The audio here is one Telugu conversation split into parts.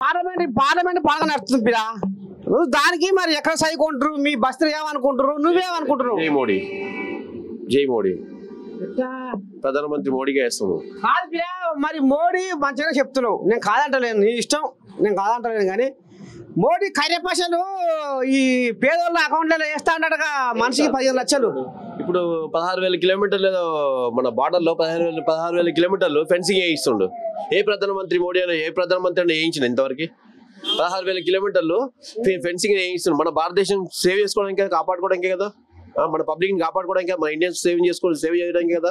పార్లమెంట్ బాగా నడుస్తుంది పిరా నువ్వు దానికి మరి ఎక్కడ సైకుంటారు మీ బస్తీ ఏమనుకుంటారు నువ్వేమనుకుంటున్నావు? జై మోడీ ప్రధానమంత్రి మోడీగా వేస్తాము. కాదు పిరా మరి మోడీ మంచిగా చెప్తున్నావు, నేను కాదంటలేను, నీ ఇష్టం, నేను కాదంటలేను. కానీ మోడీ ఖైరే పైసలు ఈ పేదోళ్ళ అకౌంట్లలో వేస్తా ఉంటాడుగా మనిషికి 15 లక్షలు. ఇప్పుడు 16,000 కిలోమీటర్లు మన బార్డర్లో 16,000 కిలోమీటర్లు ఫెన్సింగ్ వేయిస్తుండు. ఏ ప్రధానమంత్రి మోడీ అని ఏ ప్రధానమంత్రి అని వేయించిన ఇంతవరకు 16,000 కిలోమీటర్లు ఫెన్సింగ్ వేయిస్తుండు. మన భారతదేశం సేవ్ చేసుకోవడానికి కాపాడుకోవడానికే కదా, మన పబ్లిక్ ని కాపాడుకోవడానికి, మన ఇండియన్స్ సేవ్ చేయడానికి కదా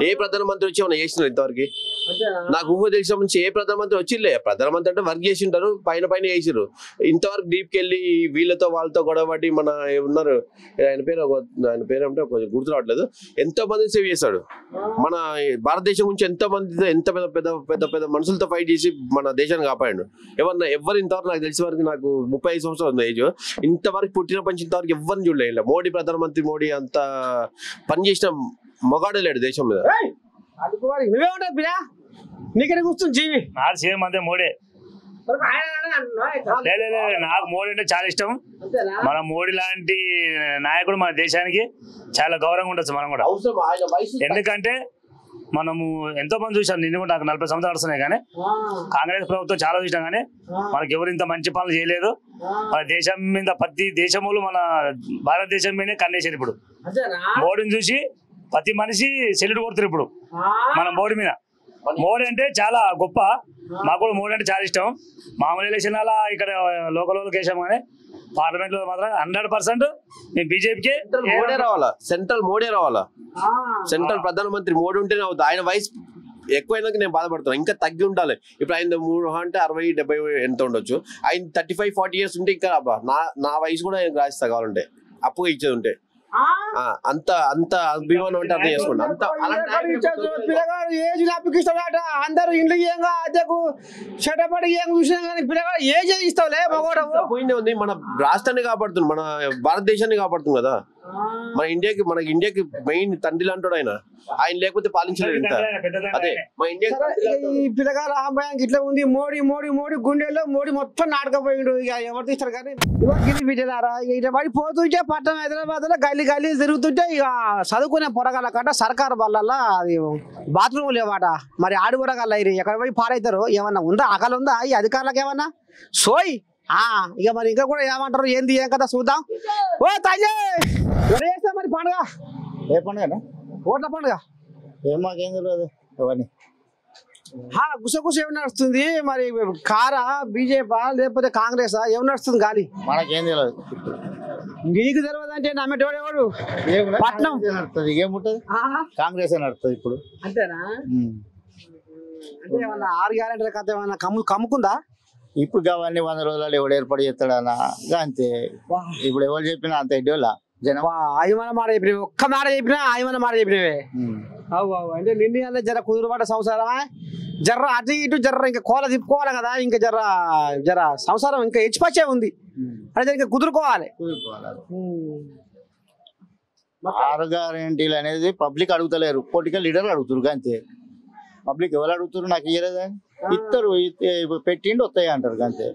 ఏ ప్రధానమంత్రి వచ్చి మనం చేసినారు ఇంతవరకు. నాకు ఊహ తెలిసిన నుంచి ఏ ప్రధానమంత్రి వచ్చిలే. ప్రధానమంత్రి అంటే వర్క్ చేసి ఉంటారు, పైన చేసిరు. ఇంతవరకు డీప్కి వెళ్ళి వీళ్ళతో వాళ్ళతో గొడవపడి మన ఉన్నారు, ఆయన పేరు అంటే కొంచెం గుర్తు రావట్లేదు, ఎంతో మంది సేవ్ చేశాడు. మన భారతదేశం గురించి ఎంత పెద్ద పెద్ద పెద్ద పెద్ద మనుషులతో ఫైట్ చేసి మన దేశాన్ని కాపాడాడు. ఎవరు ఇంతవరకు నాకు తెలిసిన వరకు, నాకు 35 సంవత్సరాలు ఉంది ఏజ్, ఇంతవరకు పుట్టినప్పటి నుంచి ఇంతవరకు ఎవరిని చూడలేదు మోడీ ప్రధానమంత్రి. మోడీ అంత పనిచేసిన మొగాడే లేడు దేశం మీద. నీకే కూర్చుని జీవి సేమ్ అంతే మోడీ. నాకు మోడీ అంటే చాలా ఇష్టం. మన మోడీ లాంటి నాయకుడు మన దేశానికి చాలా గౌరవంగా ఉండొచ్చు మనం కూడా. ఎందుకంటే మనము ఎంతో మంది చూసాం, నిన్ను కూడా నాకు 40 సంవత్సరాలు వస్తున్నాయి, కానీ కాంగ్రెస్ ప్రభుత్వం చాలా చూసినాం, కానీ మనకి ఎవరు ఇంత మంచి పనులు చేయలేదు. మన దేశం మీద ప్రతి దేశంలో మన భారతదేశం మీదే కన్నేసారు. ఇప్పుడు మోడీని చూసి ప్రతి మనిషి సెల్యూట్ కొడుతారు ఇప్పుడు మన మోడీ మీద. మోడీ అంటే చాలా గొప్ప, మాకు కూడా మోడీ అంటే చాలా ఇష్టం. మామూలు ఎలక్షన్ అలా ఇక్కడ లోకల్ వేసాం, కానీ పార్లమెంట్ లో మాత్రం 100% మేము బీజేపీకి రావాలా, సెంట్రల్ మోడీ రావాలా. సెంట్రల్ ప్రధానమంత్రి మోడీ ఉంటేనే అవుతుంది. ఆయన వయసు ఎక్కువైనాక నేను బాధపడుతున్నాను, ఇంకా తగ్గి ఉండాలి. ఇప్పుడు ఆయన 3 అంటే 60, 70 ఎంత ఉండొచ్చు. ఆయన 35-40 years ఉంటే ఇంకా నా వయసు కూడా ఆయన రాసిస్తా కావాలంటే, అప్పుగా ఇచ్చేది ఉంటే. అంత అభిమానం అంటే అర్థం చేసుకోండి. ఇస్తాడట అందరు ఇండ్లు ఏంగా అద్దెకు చెట్టపడి ఏం చూసినా కానీ పిల్లగాడు ఏజ్ ఇస్తావులే పోయిందే ఉంది. మన రాష్ట్రాన్ని కాపాడుతుంది, మన భారతదేశాన్ని కాపాడుతుంది కదా. మనకి ఇండియాకి మెయిన్ తండ్రి లాంటి ఆయన లేకపోతే పాలించలేదు ఇంత. అదే మన ఇండియా ఈ పిల్లగా రాంబాయానికి ఇట్లా ఉంది. మోడీ మోడీ మోడీ గుండెల్లో మోడీ మొత్తం నాటకపోయిండు. ఇక ఎవరు తీస్తారు కానీ గిరి బిడ్డలారా ఇట్లా పడి పోతుంటే పట్టణం హైదరాబాద్ లో గల్లీ తిరుగుతుంటే ఇక చదువుకునే పొరగాల కంట సర్కారు బళ్ళల్లో అది బాత్రూమ్ లేవాట. మరి ఆడు పొరగాల ఎక్కడ పోయి పాడైతారు? ఏమన్నా ఉందా? ఆకలి ఉందా ఈ అధికారులకు? ఏమన్నా సోయ్ ఇక మరి ఇంకా కూడా ఏమంటారు ఏంది ఏం కదా చూద్దాం. ఓ తల్లి ఎవరు చేస్తా మరి పండుగ? ఏ పండుగ? ఓట్ల పండుగ. ఏం మాకేం తెలియదు అవన్నీ. గుసగుస ఏమి నడుస్తుంది మరి? కారా, బీజేపీ లేకపోతే కాంగ్రెస్ ఏమి నడుస్తుంది గాలి? మనకేం తెలియదు. నీకు తెలియదు అంటే నమ్మేటోడేవాడు పట్నం నడుతుంది. ఏముంటది? కాంగ్రెస్ నడుస్తుంది ఇప్పుడు. అంతేనా? అంటే ఏమన్నా 6 గ్యారెంటీల కథ ఏమన్నా కమ్ముకుందా? ఇప్పుడు అవన్నీ 100 రోజులు ఎవడు ఏర్పాటు చేస్తాడన్నా అంతే. ఇప్పుడు ఎవరు చెప్పినా అంత ఇడ్డోలా జనం ఆయమన మాట చెప్పినవి, ఒక్క మాట చెప్పినా ఆయమన మాట చెప్పినవే. అవు అంటే నిన్న జర కుదురుపడ్డ సంసారమా, జర్ర అటు ఇటు జర్ర ఇంకా కోల తిప్పుకోవాలి కదా, ఇంకా జర సంసారం ఇంకా హెచ్చిపచ్చే ఉంది అంటే ఇంకా కుదురుకోవాలి. 6 గ్యారెంటీలు అనేది పబ్లిక్ అడుగుతలేరు, పొలిటికల్ లీడర్లు అడుగుతారు అంతే. పబ్లిక్ ఎవరు అడుగుతారు? నాకు ఇయ్యలేదని ఇస్తారు, పెట్టిండి వస్తాయి అంటారు అంతే.